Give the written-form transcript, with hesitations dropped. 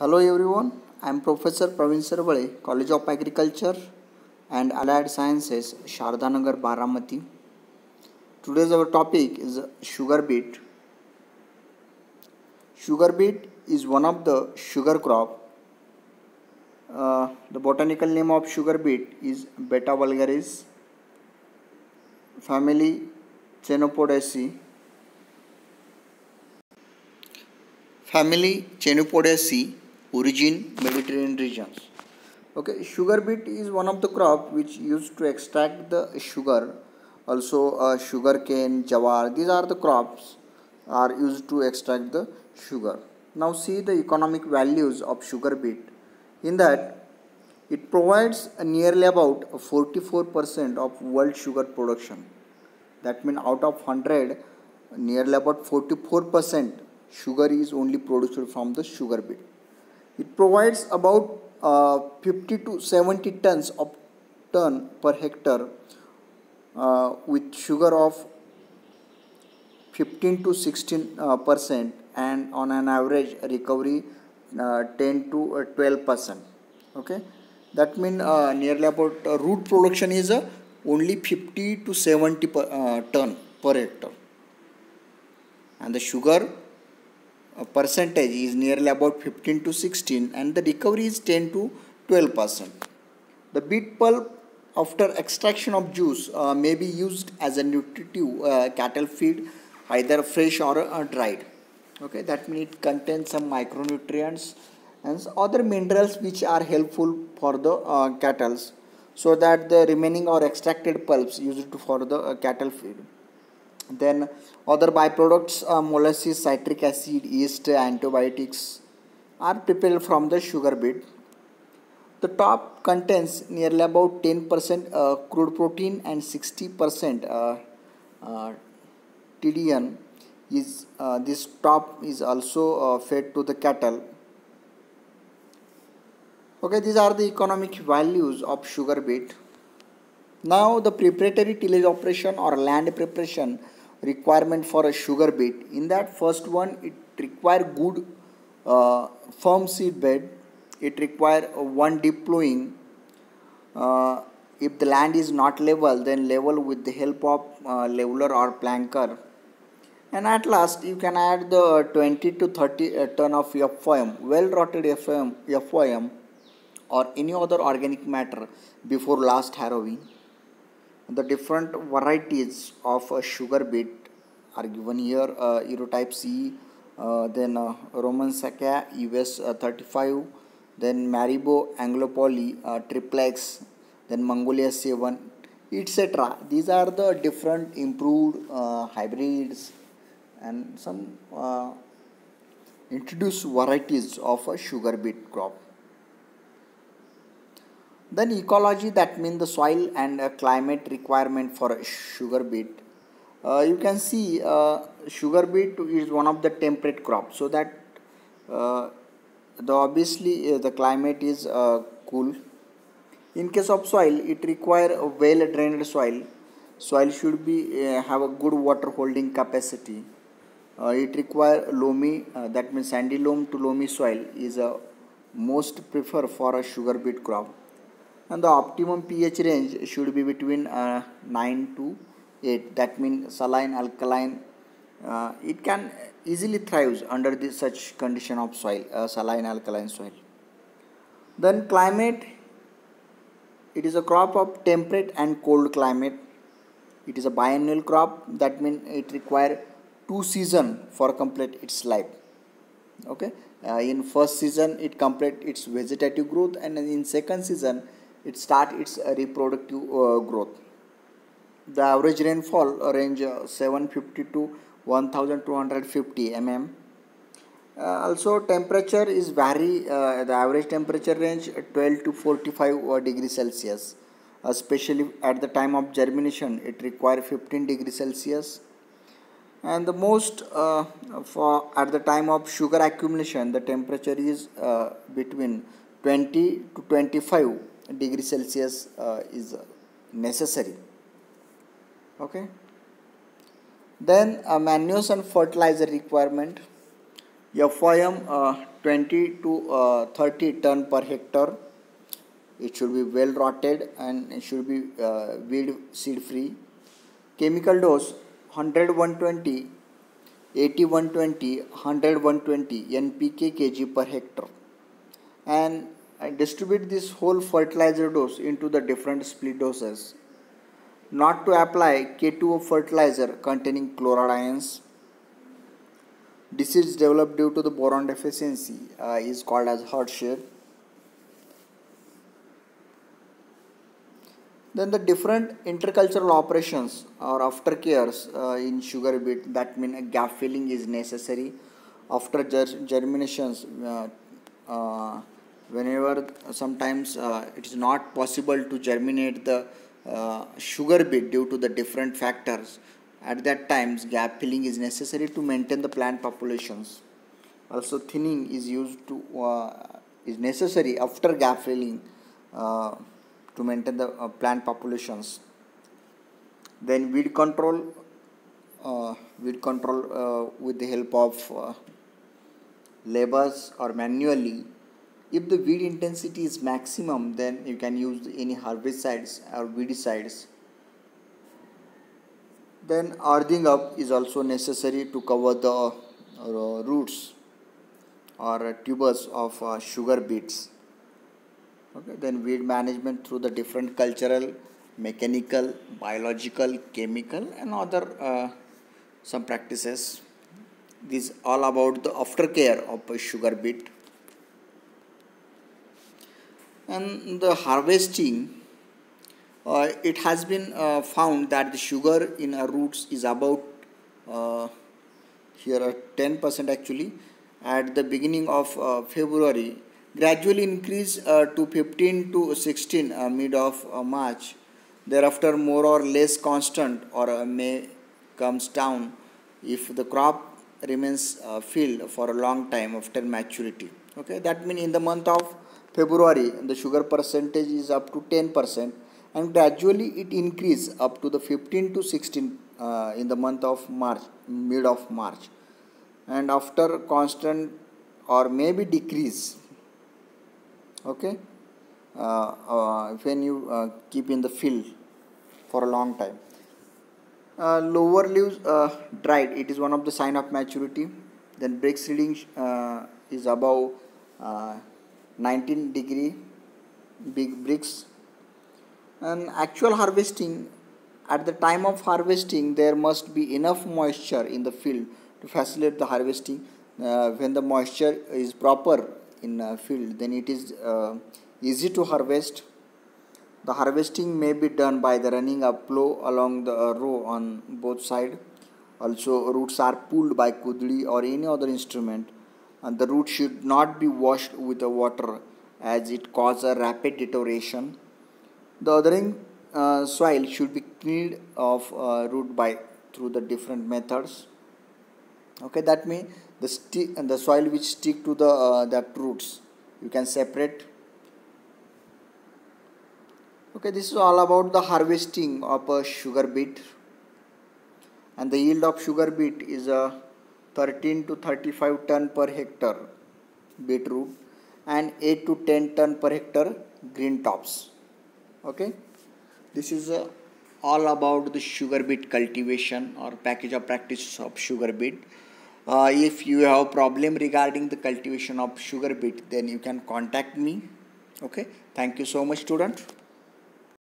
Hello everyone, I am Professor Praveen Sarvale, College of Agriculture and Allied Sciences, Shardanagar, Baramati. Today's our topic is sugar beet. Sugar beet is one of the sugar crop. The botanical name of sugar beet is Beta vulgaris, family Chenopodiaceae. Origin Mediterranean regions. Okay, sugar beet is one of the crop which used to extract the sugar. Also, sugar cane, jawar. These are the crops are used to extract the sugar. Now, see the economic values of sugar beet. In that, it provides nearly about 44% of world sugar production. That means out of 100, nearly about 44% sugar is only produced from the sugar beet. It provides about 50 to 70 tons of ton per hectare with sugar of 15 to 16% and on an average recovery 10 to 12%. Okay, that means nearly about root production is only 50 to 70 ton per hectare, and the sugar percentage is nearly about 15 to 16 and the recovery is 10 to 12%. The beet pulp after extraction of juice may be used as a nutritive cattle feed, either fresh or dried. Okay, that means it contains some micronutrients and other minerals which are helpful for the cattle, so that the remaining or extracted pulps used for the cattle feed. Then other byproducts, molasses, citric acid, yeast, antibiotics are prepared from the sugar beet. The top contains nearly about 10% crude protein and 60% uh, TDN. This top is also fed to the cattle. Okay, these are the economic values of sugar beet. Now the preparatory tillage operation or land preparation requirement for a sugar beet. In that first one, it require good firm seed bed. It require one deep plowing. If the land is not level, then level with the help of leveler or planker. And at last, you can add the 20 to 30 ton of FOM, well rotted FOM or any other organic matter before last harrowing. The different varieties of sugar beet are given here: Eurotype C, then Roman Sacca US 35, then Maribo Anglopoly Triplex, then Mongolia 7, etc. These are the different improved hybrids and some introduced varieties of a sugar beet crop. Then ecology, that means the soil and climate requirement for a sugar beet. You can see sugar beet is one of the temperate crops, so that the obviously the climate is cool. In case of soil, it require a well drained soil. Soil should be have a good water holding capacity. It require loamy, that means sandy loam to loamy soil is most preferred for a sugar beet crop, and the optimum pH range should be between 9 to 8. That means saline, alkaline. It can easily thrives under this such condition of soil, saline, alkaline soil. Then climate, it is a crop of temperate and cold climate. It is a biennial crop. That means it require 2 seasons for complete its life. Okay, in first season it complete its vegetative growth, and in second season it start its reproductive growth. The average rainfall range 750 to 1250 mm. Also temperature is vary, the average temperature range 12 to 45 degrees Celsius. Especially at the time of germination, it require 15 degrees Celsius. And the most for at the time of sugar accumulation, the temperature is between 20 to 25 degrees Celsius is necessary. Okay, then manures and fertilizer requirement. FYM 20 to 30 ton per hectare. It should be well rotted and it should be weed seed free. Chemical dose 100 120, 80 120, 100 120 NPK kg per hectare. And I distribute this whole fertilizer dose into the different split doses. Not to apply K2O fertilizer containing chloride ions. Disease developed due to the boron deficiency is called as hardship. Then the different intercultural operations or aftercares in sugar beet, that means a gap filling is necessary after germinations. Whenever sometimes it is not possible to germinate the sugar beet due to the different factors, at that times gap filling is necessary to maintain the plant populations. Also thinning is used to is necessary after gap filling to maintain the plant populations. Then weed control with the help of labors or manually. If the weed intensity is maximum, then you can use any herbicides or weedicides. Then earthing up is also necessary to cover the roots or tubers of sugar beets. Okay. Then weed management through the different cultural, mechanical, biological, chemical and other some practices. This all about the aftercare of a sugar beet. And the harvesting, it has been found that the sugar in our roots is about here 10% actually at the beginning of February, gradually increase to 15 to 16 mid of March. Thereafter more or less constant or may comes down if the crop remains filled for a long time after maturity. Okay, that means in the month of February the sugar percentage is up to 10% and gradually it increase up to the 15 to 16 in the month of March, mid of March, and after constant or maybe decrease. Okay, when you keep in the field for a long time. Lower leaves dried, it is one of the sign of maturity. Then break reading is above 19 degree big bricks. And actual harvesting, at the time of harvesting there must be enough moisture in the field to facilitate the harvesting. When the moisture is proper in field, then it is easy to harvest. The harvesting may be done by the running a plow along the row on both sides. Also roots are pulled by kudli or any other instrument, and the root should not be washed with the water as it causes a rapid deterioration. The othering soil should be cleaned of root by through the different methods. Okay, that means the stick and the soil which stick to the that roots you can separate. Okay, this is all about the harvesting of a sugar beet, and the yield of sugar beet is 13 to 35 ton per hectare beetroot and 8 to 10 ton per hectare green tops. Okay, this is all about the sugar beet cultivation or package of practice of sugar beet. If you have problem regarding the cultivation of sugar beet, then you can contact me. Okay, thank you so much, student.